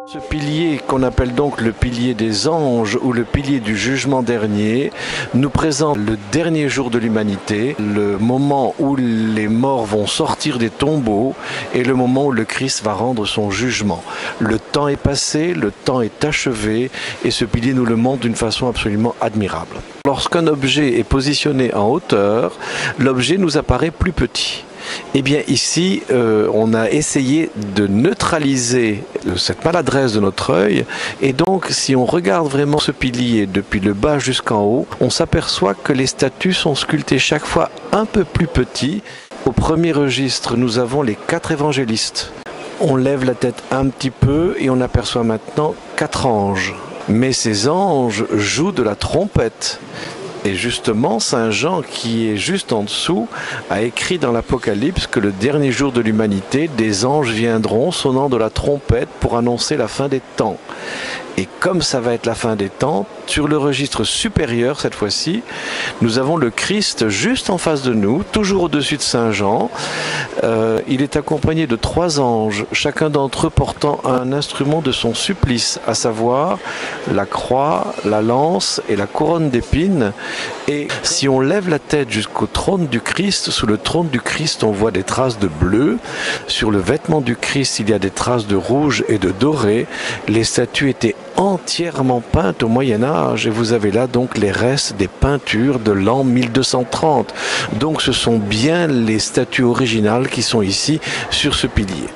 Ce pilier, qu'on appelle donc le pilier des anges ou le pilier du jugement dernier, nous présente le dernier jour de l'humanité, le moment où les morts vont sortir des tombeaux et le moment où le Christ va rendre son jugement. Le temps est passé, le temps est achevé et ce pilier nous le montre d'une façon absolument admirable. Lorsqu'un objet est positionné en hauteur, l'objet nous apparaît plus petit. Eh bien ici, on a essayé de neutraliser cette maladresse de notre œil et donc si on regarde vraiment ce pilier depuis le bas jusqu'en haut, on s'aperçoit que les statues sont sculptées chaque fois un peu plus petits. Au premier registre, nous avons les 4 évangélistes. On lève la tête un petit peu et on aperçoit maintenant 4 anges. Mais ces anges jouent de la trompette. Et justement, Saint Jean, qui est juste en dessous, a écrit dans l'Apocalypse que le dernier jour de l'humanité, des anges viendront sonnant de la trompette pour annoncer la fin des temps. Et comme ça va être la fin des temps, sur le registre supérieur cette fois-ci, nous avons le Christ juste en face de nous, toujours au-dessus de Saint Jean. Il est accompagné de 3 anges, chacun d'entre eux portant un instrument de son supplice, à savoir la croix, la lance et la couronne d'épines. Et si on lève la tête jusqu'au trône du Christ, sous le trône du Christ, on voit des traces de bleu. Sur le vêtement du Christ, il y a des traces de rouge et de doré. Les statues étaient entièrement peintes au Moyen-Âge et vous avez là donc les restes des peintures de l'an 1230. Donc ce sont bien les statues originales qui sont ici sur ce pilier.